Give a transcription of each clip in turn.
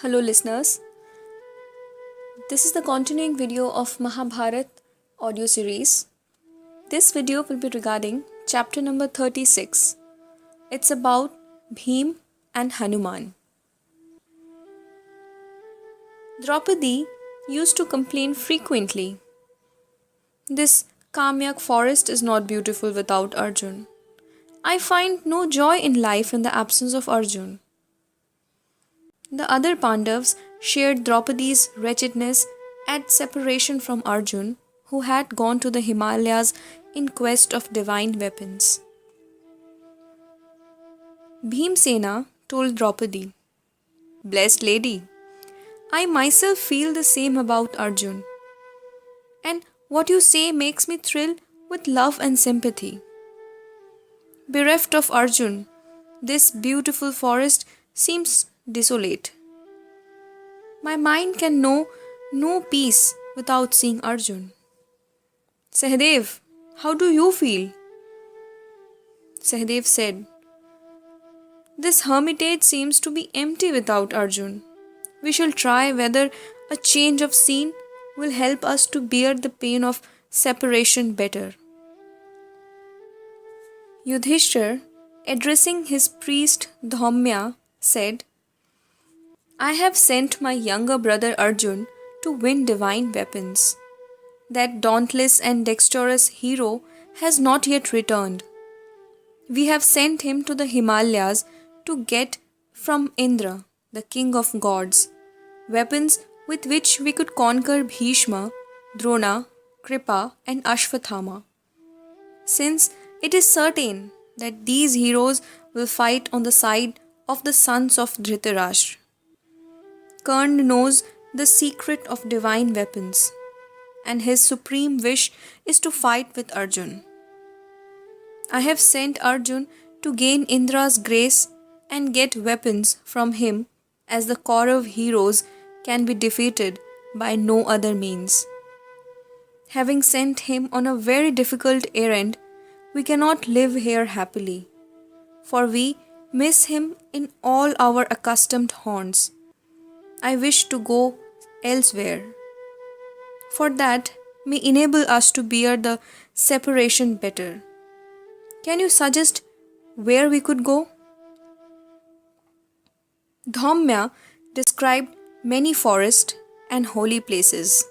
Hello listeners, this is the continuing video of Mahabharat audio series. This video will be regarding chapter number 36. It's about Bhim and Hanuman. Draupadi used to complain frequently. This Kamyak forest is not beautiful without Arjun. I find no joy in life in the absence of Arjun. The other Pandavas shared Draupadi's wretchedness at separation from Arjun, who had gone to the Himalayas in quest of divine weapons. Bhimsena told Draupadi, "Blessed lady, I myself feel the same about Arjun, and what you say makes me thrill with love and sympathy. Bereft of Arjun, this beautiful forest seems desolate. My mind can know no peace without seeing Arjun." "Sahadev, how do you feel?" Sahadev said, "This hermitage seems to be empty without Arjun. We shall try whether a change of scene will help us to bear the pain of separation better." Yudhishthir, addressing his priest Dhaumya, said, "I have sent my younger brother Arjun to win divine weapons. That dauntless and dexterous hero has not yet returned. We have sent him to the Himalayas to get from Indra, the king of gods, weapons with which we could conquer Bhishma, Drona, Kripa, and Ashwathama. Since it is certain that these heroes will fight on the side of the sons of Dhritarashtra. Karna knows the secret of divine weapons, and his supreme wish is to fight with Arjun. I have sent Arjun to gain Indra's grace and get weapons from him, as the Kaurav heroes can be defeated by no other means. Having sent him on a very difficult errand, we cannot live here happily, for we miss him in all our accustomed haunts. I wish to go elsewhere, for that may enable us to bear the separation better. Can you suggest where we could go?" Dhaumya described many forests and holy places.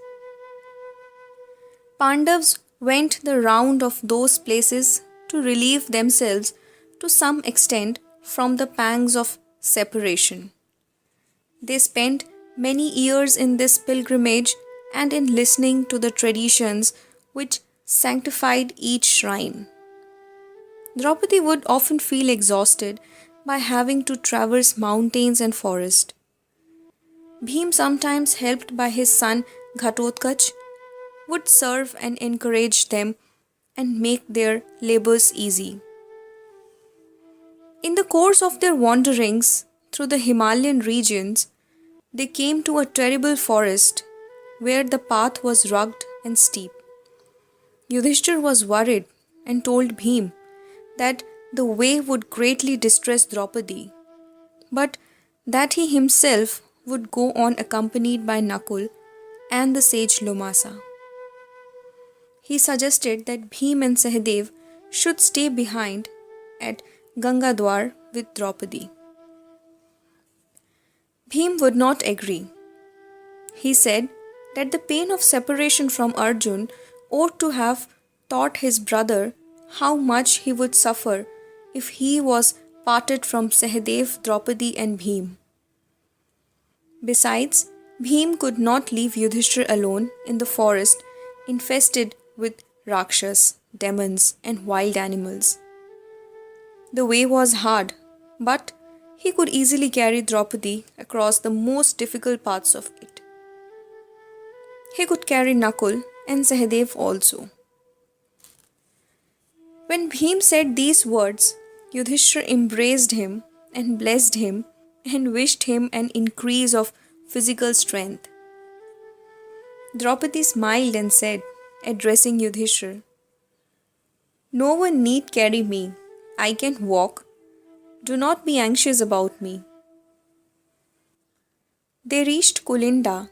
Pandavas went the round of those places to relieve themselves to some extent from the pangs of separation. They spent many years in this pilgrimage and in listening to the traditions which sanctified each shrine. Draupadi would often feel exhausted by having to traverse mountains and forest. Bhim, sometimes helped by his son Ghatotkach, would serve and encourage them and make their labors easy. In the course of their wanderings through the Himalayan regions, they came to a terrible forest where the path was rugged and steep. Yudhishthir was worried and told Bhim that the way would greatly distress Draupadi, but that he himself would go on accompanied by Nakul and the sage Lomasa. He suggested that Bhim and Sahadev should stay behind at Gangadwar with Draupadi. Bhim would not agree. He said that the pain of separation from Arjun ought to have taught his brother how much he would suffer if he was parted from Sahadev, Draupadi, and Bhim. Besides, Bhim could not leave Yudhishthir alone in the forest infested with Rakshas, demons, and wild animals. The way was hard, but he could easily carry Draupadi across the most difficult parts of it. He could carry Nakul and Sahadev also. When Bhim said these words, Yudhishthir embraced him and blessed him and wished him an increase of physical strength. Draupadi smiled and said, addressing Yudhishthir, "No one need carry me. I can walk. Do not be anxious about me." They reached Kulinda,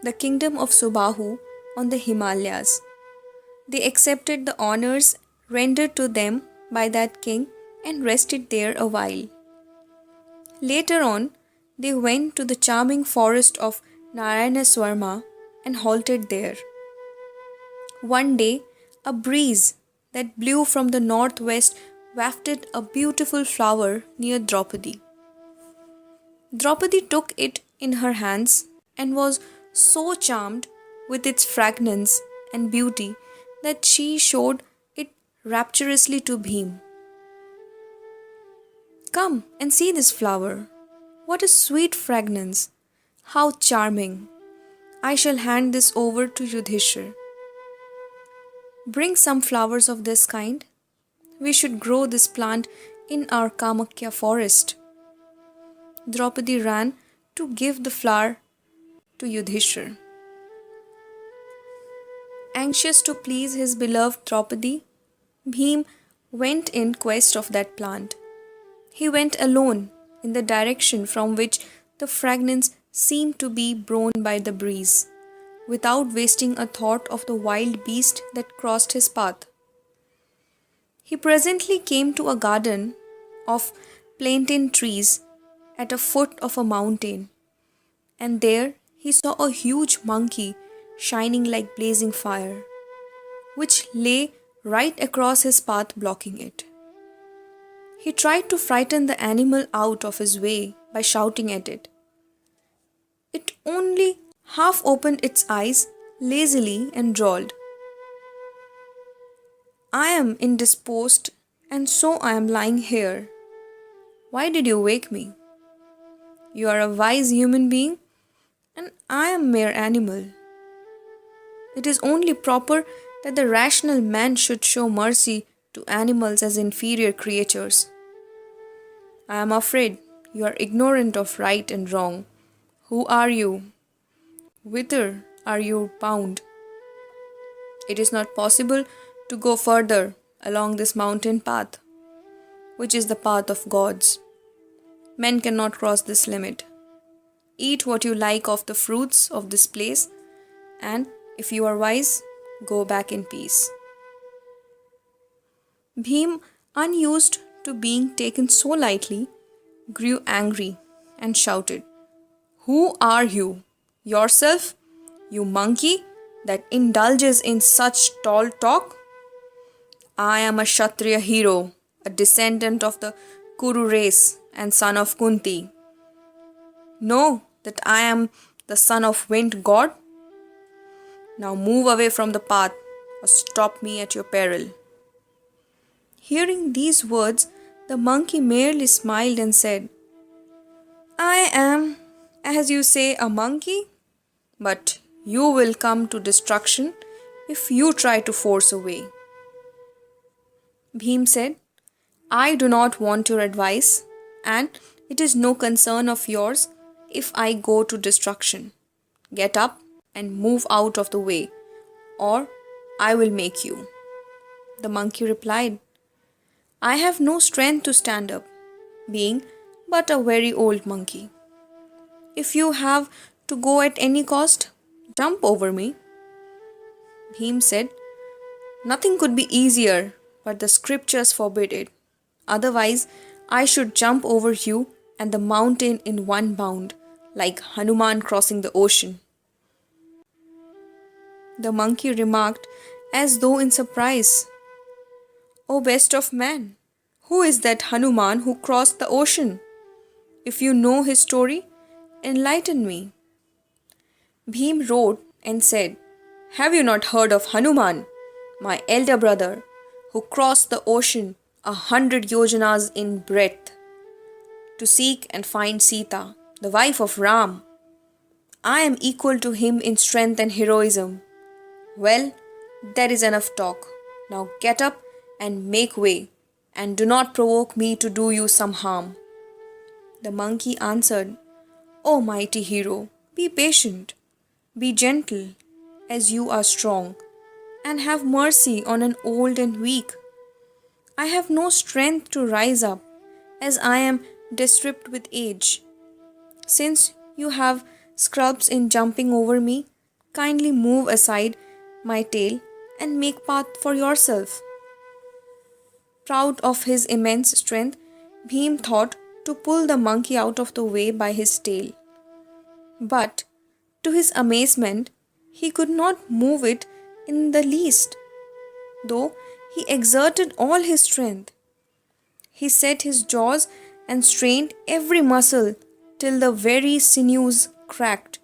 the kingdom of Subahu on the Himalayas. They accepted the honors rendered to them by that king and rested there a while. Later on, they went to the charming forest of Narayanaswarma and halted there. One day, a breeze that blew from the northwest wafted a beautiful flower near Draupadi. Draupadi took it in her hands and was so charmed with its fragrance and beauty that she showed it rapturously to Bhim. Come and see this flower. What a sweet fragrance! How charming! I shall hand this over to Yudhishthir. Bring some flowers of this kind. We should grow this plant in our Kamakya forest. Draupadi ran to give the flower to Yudhishthir. Anxious to please his beloved Draupadi, Bhim went in quest of that plant. He went alone in the direction from which the fragrance seemed to be blown by the breeze, without wasting a thought of the wild beast that crossed his path. He presently came to a garden of plantain trees at the foot of a mountain, and there he saw a huge monkey shining like blazing fire, which lay right across his path, blocking it. He tried to frighten the animal out of his way by shouting at it. It only half opened its eyes lazily and drawled, I am indisposed, and so I am lying here. Why did you wake me? You are a wise human being, and I am a mere animal. It is only proper that the rational man should show mercy to animals as inferior creatures. I am afraid you are ignorant of right and wrong. Who are you? Whither are you bound? It is not possible to go further along this mountain path, which is the path of gods. Men cannot cross this limit. Eat what you like of the fruits of this place, and if you are wise, go back in peace. Bhim, unused to being taken so lightly, grew angry and shouted, Who are you? Yourself, you monkey that indulges in such tall talk? I am a Kshatriya hero, a descendant of the Kuru race and son of Kunti. Know that I am the son of wind god? Now move away from the path or stop me at your peril. Hearing these words, the monkey merely smiled and said, I am, as you say, a monkey, but you will come to destruction if you try to force a way. Bhim said, I do not want your advice, and it is no concern of yours if I go to destruction. Get up and move out of the way, or I will make you. The monkey replied, I have no strength to stand up, being but a very old monkey. If you have to go at any cost, jump over me. Bhim said, Nothing could be easier, but the scriptures forbid it. Otherwise, I should jump over you and the mountain in one bound, like Hanuman crossing the ocean. The monkey remarked, as though in surprise, O best of men, who is that Hanuman who crossed the ocean? If you know his story, enlighten me. Bhim wrote and said, Have you not heard of Hanuman, my elder brother, who crossed the ocean 100 yojanas in breadth to seek and find Sita, the wife of Ram? I am equal to him in strength and heroism. Well, there is enough talk. Now get up and make way, and do not provoke me to do you some harm. The monkey answered, O mighty hero, be patient, be gentle, as you are strong, and have mercy on an old and weak. I have no strength to rise up, as I am distripped with age. Since you have scrubs in jumping over me, kindly move aside my tail and make path for yourself. Proud of his immense strength, Bhim thought to pull the monkey out of the way by his tail. But, to his amazement, he could not move it in the least, though he exerted all his strength. He set his jaws and strained every muscle till the very sinews cracked,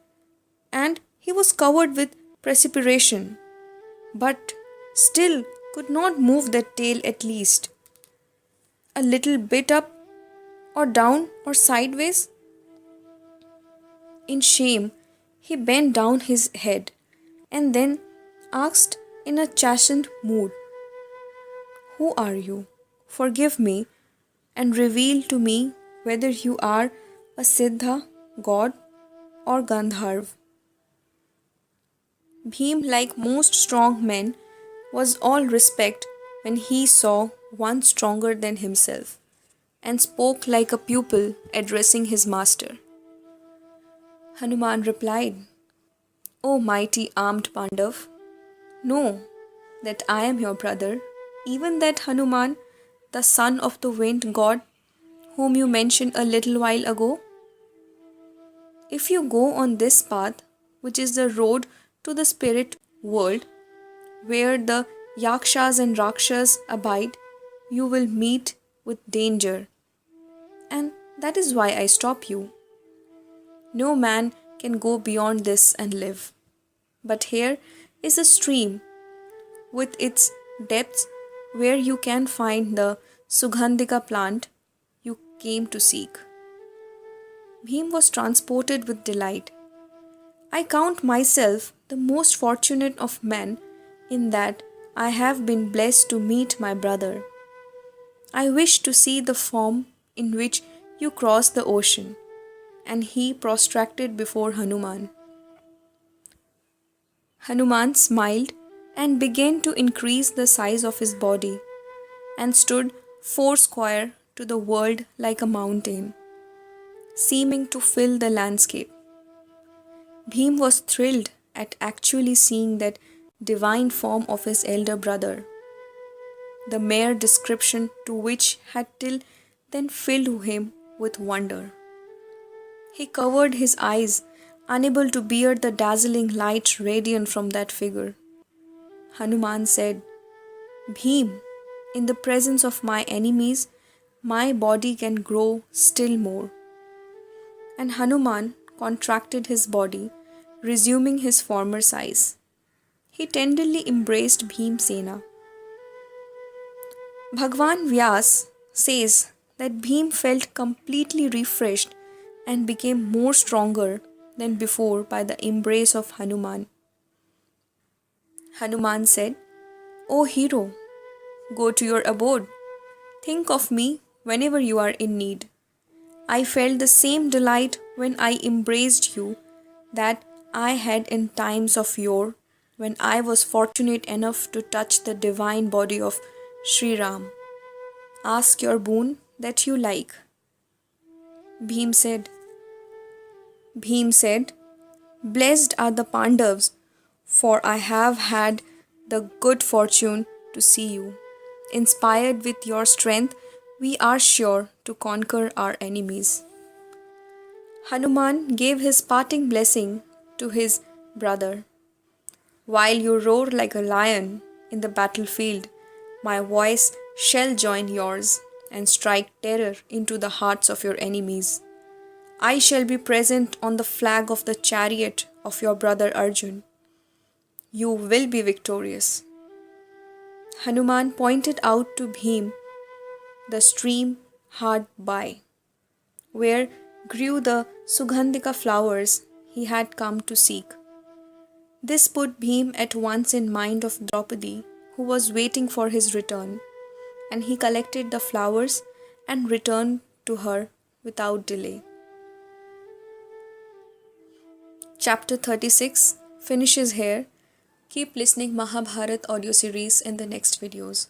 and he was covered with perspiration, but still could not move the tail at least. A little bit up or down or sideways. In shame, he bent down his head and then asked in a chastened mood, "Who are you? Forgive me and reveal to me whether you are a Siddha, god, or Gandharv." Bhim, like most strong men, was all respect when he saw one stronger than himself, and spoke like a pupil addressing his master. Hanuman replied, "O mighty armed Pandav, know that I am your brother, even that Hanuman, the son of the wind god, whom you mentioned a little while ago. If you go on this path, which is the road to the spirit world, where the Yakshas and Rakshas abide, you will meet with danger, and that is why I stop you. No man can go beyond this and live. But here is a stream with its depths where you can find the Sugandhika plant you came to seek." Bhim was transported with delight. "I count myself the most fortunate of men in that I have been blessed to meet my brother. I wish to see the form in which you cross the ocean." And he prostrated before Hanuman. Hanuman smiled and began to increase the size of his body, and stood foursquare to the world like a mountain, seeming to fill the landscape. Bhim was thrilled at actually seeing that divine form of his elder brother, the mere description to which had till then filled him with wonder. He covered his eyes, unable to bear the dazzling light radiant from that figure. Hanuman said, "Bhim, in the presence of my enemies, my body can grow still more." And Hanuman contracted his body, resuming his former size. He tenderly embraced Bhimsena. Bhagwan Vyas says that Bhim felt completely refreshed and became more stronger than before by the embrace of Hanuman. Hanuman said, "O hero, go to your abode. Think of me whenever you are in need. I felt the same delight when I embraced you that I had in times of yore, when I was fortunate enough to touch the divine body of Sri Ram. Ask your boon that you like." Bhim said, "Blessed are the Pandavas, for I have had the good fortune to see you. Inspired with your strength, we are sure to conquer our enemies." Hanuman gave his parting blessing to his brother. "While you roar like a lion in the battlefield, my voice shall join yours and strike terror into the hearts of your enemies. I shall be present on the flag of the chariot of your brother Arjun. You will be victorious." Hanuman pointed out to Bhim the stream hard by, where grew the Sugandhika flowers he had come to seek. This put Bhim at once in mind of Draupadi, who was waiting for his return, and he collected the flowers and returned to her without delay. Chapter 36 finishes here. Keep listening Mahabharat audio series in the next videos.